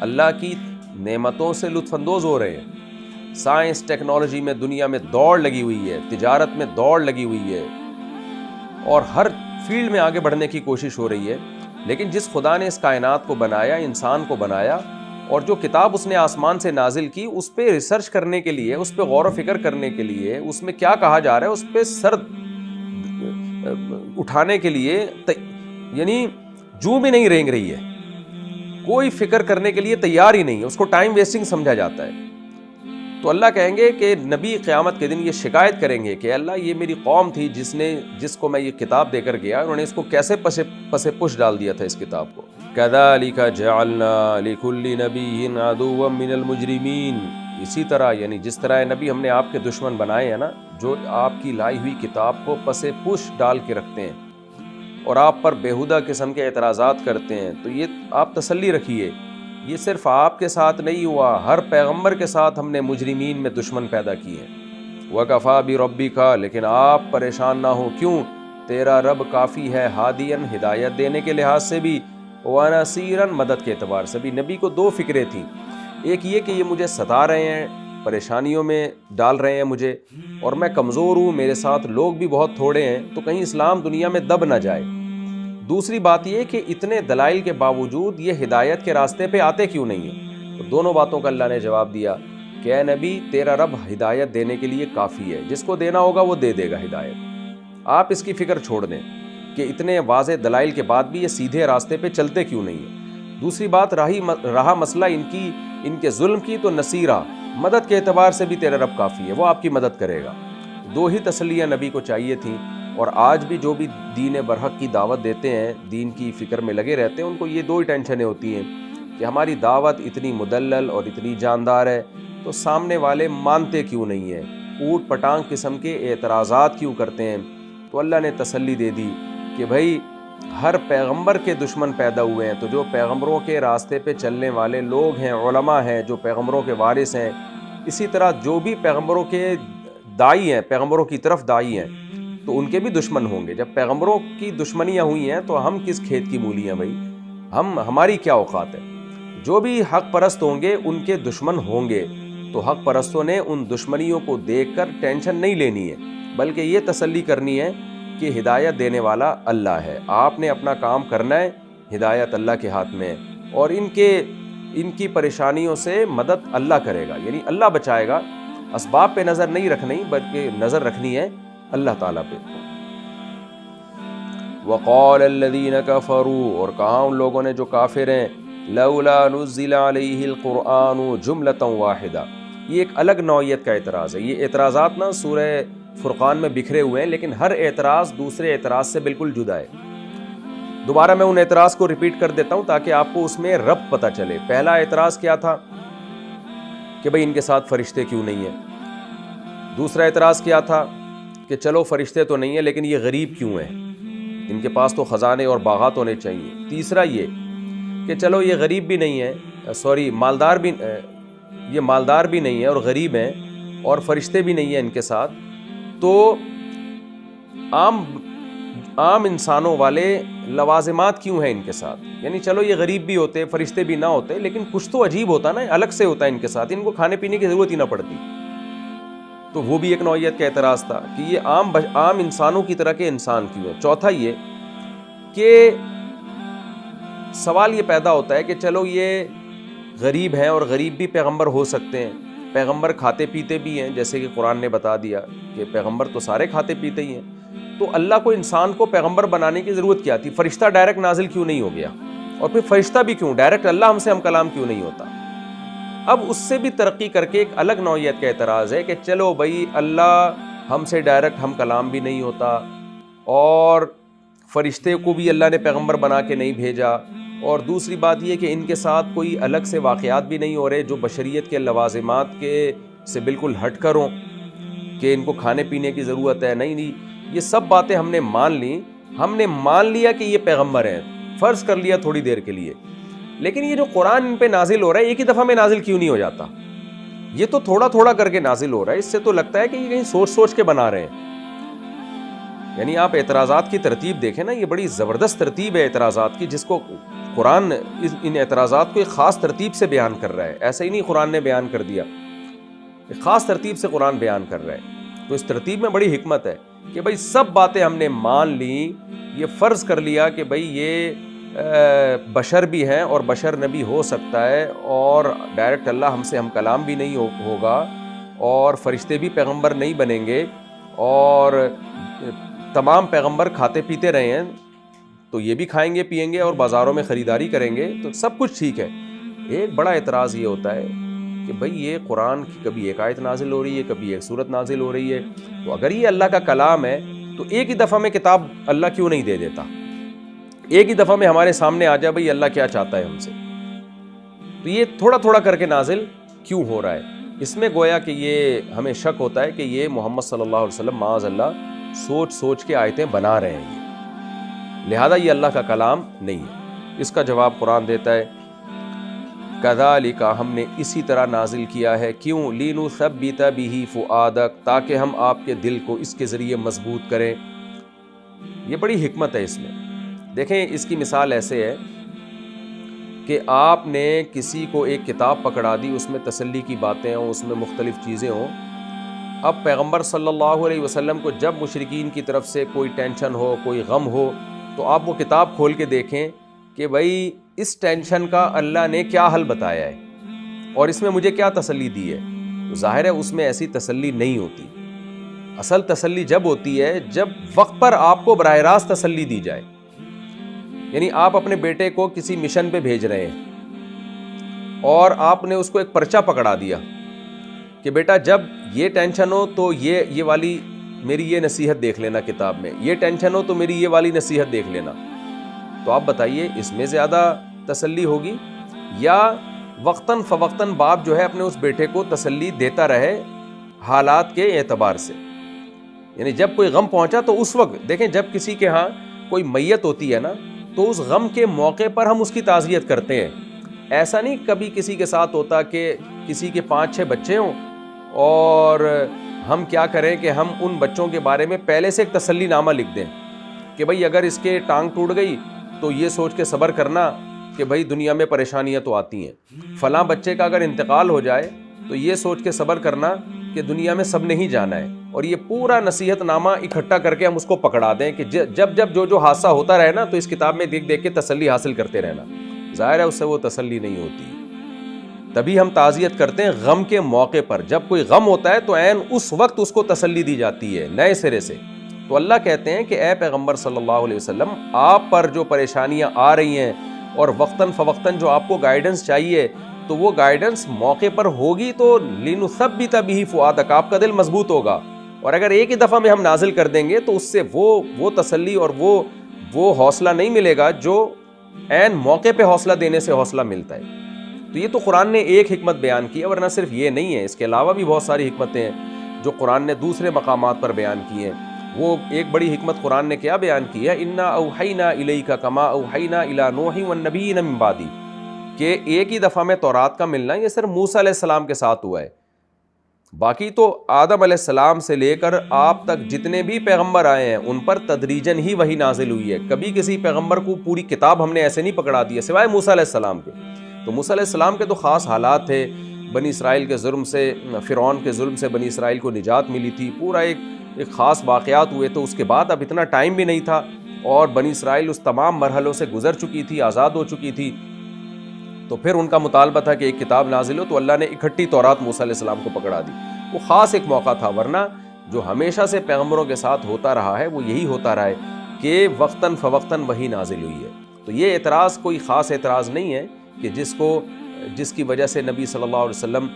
اللہ کی نعمتوں سے لطف اندوز ہو رہے ہیں. سائنس ٹیکنالوجی میں دنیا میں دوڑ لگی ہوئی ہے, تجارت میں دوڑ لگی ہوئی ہے, اور ہر فیلڈ میں آگے بڑھنے کی کوشش ہو رہی ہے. لیکن جس خدا نے اس کائنات کو بنایا, انسان کو بنایا, اور جو کتاب اس نے آسمان سے نازل کی, اس پہ ریسرچ کرنے کے لیے, اس پہ غور و فکر کرنے کے لیے, اس میں کیا کہا جا رہا ہے اس پہ سر اٹھانے کے لیے یعنی جو بھی نہیں رینگ رہی ہے, کوئی فکر کرنے کے لیے تیار ہی نہیں ہے, اس کو ٹائم ویسٹنگ سمجھا جاتا ہے. تو اللہ کہیں گے کہ نبی قیامت کے دن یہ شکایت کریں گے کہ اللہ یہ میری قوم تھی جس کو میں یہ کتاب دے کر گیا, انہوں نے اس کو کیسے پسے پش ڈال دیا تھا اس کتاب کو. كَذَلِكَ جَعَلْنَا لِكُلِّ نَبِيٍّ عَدُوًّا مِّنَ الْمُجْرِمِينَ. اسی طرح یعنی جس طرح نبی ہم نے آپ کے دشمن بنائے ہیں نا, جو آپ کی لائی ہوئی کتاب کو پسے پش ڈال کے رکھتے ہیں اور آپ پر بیہودہ قسم کے اعتراضات کرتے ہیں, تو یہ آپ تسلی رکھیے, یہ صرف آپ کے ساتھ نہیں ہوا, ہر پیغمبر کے ساتھ ہم نے مجرمین میں دشمن پیدا کیے ہیں. وَكَفَىٰ بِرَبِّكَ, لیکن آپ پریشان نہ ہو, کیوں؟ تیرا رب کافی ہے, ہادین ہدایت دینے کے لحاظ سے بھی, وَنَصِيرًا مدد کے اعتبار سے بھی. نبی کو دو فکریں تھیں, ایک یہ کہ یہ مجھے ستا رہے ہیں, پریشانیوں میں ڈال رہے ہیں مجھے, اور میں کمزور ہوں, میرے ساتھ لوگ بھی بہت تھوڑے ہیں, تو کہیں اسلام دنیا میں دب نہ جائے. دوسری بات یہ کہ اتنے دلائل کے باوجود یہ ہدایت کے راستے پہ آتے کیوں نہیں ہیں؟ تو دونوں باتوں کا اللہ نے جواب دیا کہ اے نبی, تیرا رب ہدایت دینے کے لیے کافی ہے, جس کو دینا ہوگا وہ دے دے گا ہدایت, آپ اس کی فکر چھوڑ دیں کہ اتنے واضح دلائل کے بعد بھی یہ سیدھے راستے پہ چلتے کیوں نہیں ہیں. دوسری بات رہا مسئلہ ان کے ظلم کی, تو نصیرہ مدد کے اعتبار سے بھی تیرا رب کافی ہے, وہ آپ کی مدد کرے گا. دو ہی تسلیاں نبی کو چاہیے تھیں, اور آج بھی جو بھی دین برحق کی دعوت دیتے ہیں, دین کی فکر میں لگے رہتے ہیں, ان کو یہ دو ہی ٹینشنیں ہوتی ہیں کہ ہماری دعوت اتنی مدلل اور اتنی جاندار ہے, تو سامنے والے مانتے کیوں نہیں ہیں, اوٹ پٹانگ قسم کے اعتراضات کیوں کرتے ہیں. تو اللہ نے تسلی دے دی کہ بھائی ہر پیغمبر کے دشمن پیدا ہوئے ہیں, تو جو پیغمبروں کے راستے پہ چلنے والے لوگ ہیں, علماء ہیں, جو پیغمبروں کے وارث ہیں, اسی طرح جو بھی پیغمبروں کے داعی ہیں, پیغمبروں کی طرف داعی ہیں, تو ان کے بھی دشمن ہوں گے. جب پیغمبروں کی دشمنیاں ہوئی ہیں تو ہم کس کھیت کی مولیاں بھائی, ہماری کیا اوقات ہے. جو بھی حق پرست ہوں گے ان کے دشمن ہوں گے, تو حق پرستوں نے ان دشمنیوں کو دیکھ کر ٹینشن نہیں لینی ہے, بلکہ یہ تسلی کرنی ہے کہ ہدایت دینے والا اللہ ہے, آپ نے اپنا کام کرنا ہے, ہدایت اللہ کے ہاتھ میں ہے, اور ان کی پریشانیوں سے مدد اللہ کرے گا, یعنی اللہ بچائے گا. اسباب پہ نظر نہیں رکھنی, بلکہ نظر رکھنی ہے اللہ تعالیٰ پہ. وقال الذین کفروا, اور کہا ان لوگوں نے جو کافر ہیں, لولا نزل علیہ القرآن جملۃ واحدہ. یہ ایک الگ نوعیت کا اعتراض ہے. یہ اعتراضات نا سورہ فرقان میں بکھرے ہوئے ہیں, لیکن ہر اعتراض دوسرے اعتراض سے بالکل جدا ہے. دوبارہ میں ان اعتراض کو ریپیٹ کر دیتا ہوں تاکہ آپ کو اس میں ربط پتہ چلے. پہلا اعتراض کیا تھا کہ بھئی ان کے ساتھ فرشتے کیوں نہیں ہیں. دوسرا اعتراض کیا تھا کہ چلو فرشتے تو نہیں ہیں, لیکن یہ غریب کیوں ہیں, ان کے پاس تو خزانے اور باغات ہونے چاہیے. تیسرا یہ کہ چلو یہ غریب بھی نہیں ہے, یہ مالدار بھی نہیں ہے اور غریب ہیں, اور فرشتے بھی نہیں ہیں ان کے ساتھ, تو عام انسانوں والے لوازمات کیوں ہیں ان کے ساتھ. یعنی چلو یہ غریب بھی ہوتے, فرشتے بھی نہ ہوتے, لیکن کچھ تو عجیب ہوتا نا, الگ سے ہوتا ہے ان کے ساتھ, ان کو کھانے پینے کی ضرورت ہی نہ پڑتی. تو وہ بھی ایک نوعیت کا اعتراض تھا کہ یہ عام انسانوں کی طرح کے انسان کیوں ہیں. چوتھا یہ کہ سوال یہ پیدا ہوتا ہے کہ چلو یہ غریب ہیں اور غریب بھی پیغمبر ہو سکتے ہیں, پیغمبر کھاتے پیتے بھی ہیں, جیسے کہ قرآن نے بتا دیا کہ پیغمبر تو سارے کھاتے پیتے ہی ہیں, تو اللہ کو انسان کو پیغمبر بنانے کی ضرورت کیا تھی. فرشتہ ڈائریکٹ نازل کیوں نہیں ہو گیا, اور پھر فرشتہ بھی کیوں ڈائریکٹ اللہ ہم سے ہم کلام کیوں نہیں ہوتا. اب اس سے بھی ترقی کر کے ایک الگ نوعیت کا اعتراض ہے کہ چلو بھائی اللہ ہم سے ڈائریکٹ ہم کلام بھی نہیں ہوتا, اور فرشتے کو بھی اللہ نے پیغمبر بنا کے نہیں بھیجا, اور دوسری بات یہ کہ ان کے ساتھ کوئی الگ سے واقعات بھی نہیں ہو رہے جو بشریت کے لوازمات کے سے بالکل ہٹ کر ہوں کہ ان کو کھانے پینے کی ضرورت ہے. نہیں, یہ سب باتیں ہم نے مان لیں, ہم نے مان لیا کہ یہ پیغمبر ہیں, فرض کر لیا تھوڑی دیر کے لیے, لیکن یہ جو قرآن ان پہ نازل ہو رہا ہے ایک ہی دفعہ میں نازل کیوں نہیں ہو جاتا. یہ تو تھوڑا تھوڑا کر کے نازل ہو رہا ہے, اس سے تو لگتا ہے کہ یہ کہیں سوچ کے بنا رہے ہیں. یعنی آپ اعتراضات کی ترتیب دیکھیں نا, یہ بڑی زبردست ترتیب ہے اعتراضات کی, جس کو قرآن ان اعتراضات کو ایک خاص ترتیب سے بیان کر رہا ہے، ایسا ہی نہیں قرآن نے بیان کر دیا، ایک خاص ترتیب سے قرآن بیان کر رہا ہے۔ تو اس ترتیب میں بڑی حکمت ہے کہ بھائی سب باتیں ہم نے مان لیں، یہ فرض کر لیا کہ بھائی یہ بشر بھی ہیں اور بشر نبی ہو سکتا ہے، اور ڈائریکٹ اللہ ہم سے ہم کلام بھی نہیں ہوگا، اور فرشتے بھی پیغمبر نہیں بنیں گے، اور تمام پیغمبر کھاتے پیتے رہے ہیں تو یہ بھی کھائیں گے پیئیں گے اور بازاروں میں خریداری کریں گے، تو سب کچھ ٹھیک ہے۔ ایک بڑا اعتراض یہ ہوتا ہے کہ بھئی یہ قرآن کی کبھی ایک آیت نازل ہو رہی ہے، کبھی ایک سورت نازل ہو رہی ہے، تو اگر یہ اللہ کا کلام ہے تو ایک ہی دفعہ میں کتاب اللہ کیوں نہیں دے دیتا؟ ایک ہی دفعہ میں ہمارے سامنے آ جائے بھئی اللہ کیا چاہتا ہے ہم سے، تو یہ تھوڑا تھوڑا کر کے نازل کیوں ہو رہا ہے؟ اس میں گویا کہ یہ ہمیں شک ہوتا ہے کہ یہ محمد صلی اللہ علیہ وسلم معاذ اللہ سوچ سوچ کے آیتیں بنا رہے ہیں، لہذا یہ اللہ کا کلام نہیں ہے۔ اس کا جواب قرآن دیتا ہے کذالک، ہم نے اسی طرح نازل کیا ہے، کیوں؟ لنثبت بہ فؤادک، تاکہ ہم آپ کے دل کو اس کے ذریعے مضبوط کریں۔ یہ بڑی حکمت ہے اس میں۔ دیکھیں اس کی مثال ایسے ہے کہ آپ نے کسی کو ایک کتاب پکڑا دی، اس میں تسلی کی باتیں ہوں، اس میں مختلف چیزیں ہوں۔ اب پیغمبر صلی اللہ علیہ وسلم کو جب مشرکین کی طرف سے کوئی ٹینشن ہو، کوئی غم ہو، تو آپ وہ کتاب کھول کے دیکھیں کہ بھئی اس ٹینشن کا اللہ نے کیا حل بتایا ہے اور اس میں مجھے کیا تسلی دی ہے۔ تو ظاہر ہے اس میں ایسی تسلی نہیں ہوتی۔ اصل تسلی جب ہوتی ہے جب وقت پر آپ کو براہ راست تسلی دی جائے۔ یعنی آپ اپنے بیٹے کو کسی مشن پہ بھیج رہے ہیں اور آپ نے اس کو ایک پرچہ پکڑا دیا کہ بیٹا جب یہ ٹینشن ہو تو یہ والی میری یہ نصیحت دیکھ لینا کتاب میں، یہ ٹینشن ہو تو میری یہ والی نصیحت دیکھ لینا۔ تو آپ بتائیے اس میں زیادہ تسلی ہوگی یا وقتاً فوقتاً باپ جو ہے اپنے اس بیٹے کو تسلی دیتا رہے حالات کے اعتبار سے؟ یعنی جب کوئی غم پہنچا تو اس وقت دیکھیں، جب کسی کے ہاں کوئی میت ہوتی ہے نا تو اس غم کے موقع پر ہم اس کی تعزیت کرتے ہیں۔ ایسا نہیں کبھی کسی کے ساتھ ہوتا کہ کسی کے 5-6 بچے ہوں اور ہم کیا کریں کہ ہم ان بچوں کے بارے میں پہلے سے ایک تسلی نامہ لکھ دیں کہ بھئی اگر اس کے ٹانگ ٹوٹ گئی تو یہ سوچ کے صبر کرنا کہ بھئی دنیا میں پریشانیاں تو آتی ہیں، فلاں بچے کا اگر انتقال ہو جائے تو یہ سوچ کے صبر کرنا کہ دنیا میں سب نہیں جانا ہے، اور یہ پورا نصیحت نامہ اکٹھا کر کے ہم اس کو پکڑا دیں کہ جب جو حادثہ ہوتا رہے نا تو اس کتاب میں دیکھ دیکھ کے تسلی حاصل کرتے رہنا۔ ظاہر ہے اس سے وہ تسلی نہیں ہوتی۔ تبھی ہم تعزیت کرتے ہیں غم کے موقع پر، جب کوئی غم ہوتا ہے تو عین اس وقت اس کو تسلی دی جاتی ہے نئے سرے سے۔ تو اللہ کہتے ہیں کہ اے پیغمبر صلی اللہ علیہ وسلم، آپ پر جو پریشانیاں آ رہی ہیں اور وقتاً فوقتاً جو آپ کو گائیڈنس چاہیے تو وہ گائیڈنس موقع پر ہوگی تو لنثبت بہ فؤادک، آپ کا دل مضبوط ہوگا۔ اور اگر ایک ہی دفعہ میں ہم نازل کر دیں گے تو اس سے وہ تسلی اور وہ حوصلہ نہیں ملے گا جو عین موقع پہ حوصلہ دینے سے حوصلہ ملتا ہے۔ تو یہ تو قرآن نے ایک حکمت بیان کی ہے، ورنہ صرف یہ نہیں ہے، اس کے علاوہ بھی بہت ساری حکمتیں ہیں جو قرآن نے دوسرے مقامات پر بیان کی ہیں۔ وہ ایک بڑی حکمت قرآن نے کیا بیان کی ہے، انا اوحینا الیک کما اوحینا الی نوح والنبیین من بعدی، کہ ایک ہی دفعہ میں تورات کا ملنا یہ صرف موسیٰ علیہ السلام کے ساتھ ہوا ہے، باقی تو آدم علیہ السلام سے لے کر آپ تک جتنے بھی پیغمبر آئے ہیں ان پر تدریجاً ہی وہی نازل ہوئی ہے۔ کبھی کسی پیغمبر کو پوری کتاب ہم نے ایسے نہیں پکڑا دی ہے سوائے موسیٰ علیہ السلام کے۔ تو موسیٰ علیہ السلام کے تو خاص حالات تھے، بنی اسرائیل کے ظلم سے، فرعون کے ظلم سے بنی اسرائیل کو نجات ملی تھی، پورا ایک خاص واقعات ہوئے، تو اس کے بعد اب اتنا ٹائم بھی نہیں تھا اور بنی اسرائیل اس تمام مرحلوں سے گزر چکی تھی، آزاد ہو چکی تھی۔ تو پھر ان کا مطالبہ تھا کہ ایک کتاب نازل ہو، تو اللہ نے اکٹھی تورات موسیٰ علیہ السلام کو پکڑا دی۔ وہ خاص ایک موقع تھا، ورنہ جو ہمیشہ سے پیغمبروں کے ساتھ ہوتا رہا ہے وہ یہی ہوتا رہا ہے کہ وقتاً فوقتاً وہی نازل ہوئی ہے۔ تو یہ اعتراض کوئی خاص اعتراض نہیں ہے کہ جس کی وجہ سے نبی صلی اللہ علیہ وسلم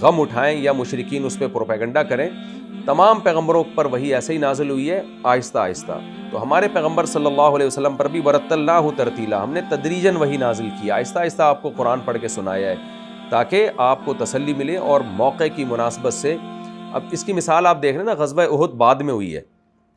غم اٹھائیں یا مشرکین اس پہ پروپیگنڈا کریں۔ تمام پیغمبروں پر وہی ایسے ہی نازل ہوئی ہے، آہستہ آہستہ۔ تو ہمارے پیغمبر صلی اللہ علیہ وسلم پر بھی ورتلناہ ترتیلا، ہم نے تدریجاً وہی نازل کیا، آہستہ آہستہ آپ کو قرآن پڑھ کے سنایا ہے تاکہ آپ کو تسلی ملے اور موقع کی مناسبت سے۔ اب اس کی مثال آپ دیکھ رہے ہیں نا، غزوہ احد بعد میں ہوئی ہے،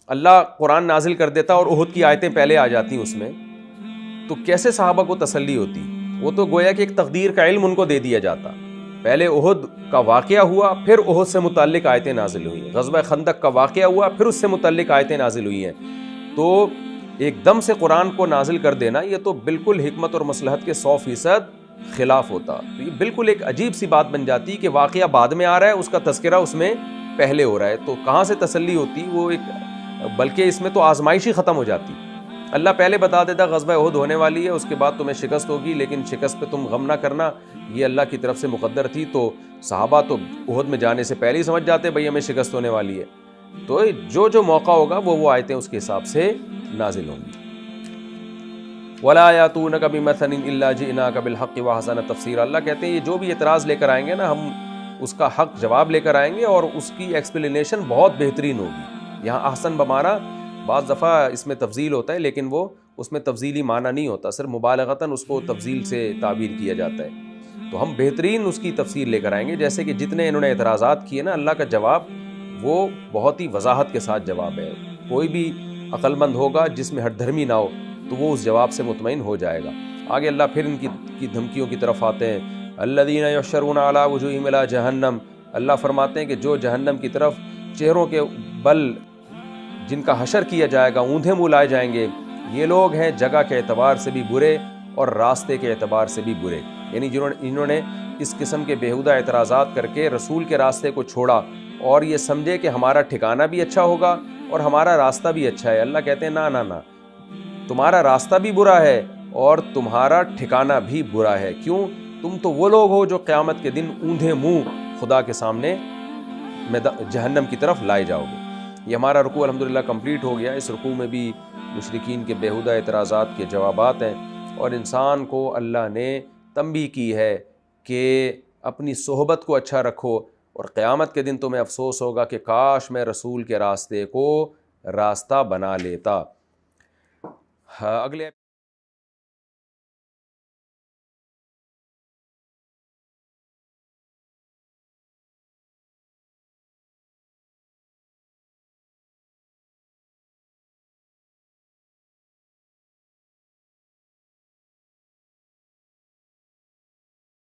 اللہ قرآن نازل کر دیتا اور احد کی آیتیں پہلے آ جاتی اس میں، تو کیسے صحابہ کو تسلی ہوتی؟ وہ تو گویا کہ ایک تقدیر کا علم ان کو دے دیا جاتا۔ پہلے احد کا واقعہ ہوا، پھر احد سے متعلق آیتیں نازل ہوئی، غزوہ خندق کا واقعہ ہوا، پھر اس سے متعلق آیتیں نازل ہوئی ہیں۔ تو ایک دم سے قرآن کو نازل کر دینا یہ تو بالکل حکمت اور مصلحت کے 100% خلاف ہوتا. تو یہ بالکل ایک عجیب سی بات بن جاتی کہ واقعہ بعد میں آ رہا ہے, اس کا تذکرہ اس میں پہلے ہو رہا ہے, تو کہاں سے تسلی ہوتی وہ ایک, بلکہ اس میں تو آزمائش ہی ختم ہو جاتی. اللہ پہلے بتا دیتا غزوہ احد ہونے والی ہے, اس کے بعد تمہیں شکست ہوگی, لیکن شکست پہ تم غم نہ کرنا, یہ اللہ کی طرف سے مقدر تھی. تو صحابہ تو احد میں جانے سے پہلے ہی سمجھ جاتے بھئی ہمیں شکست ہونے والی ہے. تو جو موقع ہوگا وہ آیتیں اس کے حساب سے نازل ہوں گی. وَلَا يَأْتُونَكَ بِمَثَلٍ إِلَّا جِئْنَاكَ بِالْحَقِّ وَأَحْسَنَ تَفْسِيرًا. اللہ کہتے ہیں یہ جو بھی اعتراض لے کر آئیں گے نا, ہم اس کا حق جواب لے کر آئیں گے اور اس کی ایکسپلینیشن بہت بہترین ہوگی. یہاں احسن بمانا بعض دفعہ اس میں تفضیل ہوتا ہے, لیکن وہ اس میں تفضیلی معنی نہیں ہوتا, صرف مبالغتاً اس کو تفضیل سے تعبیر کیا جاتا ہے. تو ہم بہترین اس کی تفسیر لے کر آئیں گے. جیسے کہ جتنے انہوں نے اعتراضات کیے نا, اللہ کا جواب وہ بہت ہی وضاحت کے ساتھ جواب ہے. کوئی بھی عقل مند ہوگا جس میں ہٹ دھرمی نہ ہو تو وہ اس جواب سے مطمئن ہو جائے گا. آگے اللہ پھر ان کی دھمکیوں کی طرف آتے ہیں. الذین یحشرون علی وجوہہم الی جہنم. اللہ فرماتے ہیں کہ جو جہنم کی طرف چہروں کے بل جن کا حشر کیا جائے گا, اوندھے منہ لائے جائیں گے, یہ لوگ ہیں جگہ کے اعتبار سے بھی برے اور راستے کے اعتبار سے بھی برے. یعنی انہوں نے اس قسم کے بیہودہ اعتراضات کر کے رسول کے راستے کو چھوڑا اور یہ سمجھے کہ ہمارا ٹھکانہ بھی اچھا ہوگا اور ہمارا راستہ بھی اچھا ہے. اللہ کہتے ہیں نہ, تمہارا راستہ بھی برا ہے اور تمہارا ٹھکانہ بھی برا ہے. کیوں؟ تم تو وہ لوگ ہو جو قیامت کے دن اوندھے منہ خدا کے سامنے جہنم کی طرف لائے جاؤ گے. یہ ہمارا رکوع الحمدللہ کمپلیٹ ہو گیا. اس رکوع میں بھی مشرکین کے بیہودہ اعتراضات کے جوابات ہیں, اور انسان کو اللہ نے تنبیہ کی ہے کہ اپنی صحبت کو اچھا رکھو, اور قیامت کے دن تمہیں افسوس ہوگا کہ کاش میں رسول کے راستے کو راستہ بنا لیتا. اگلے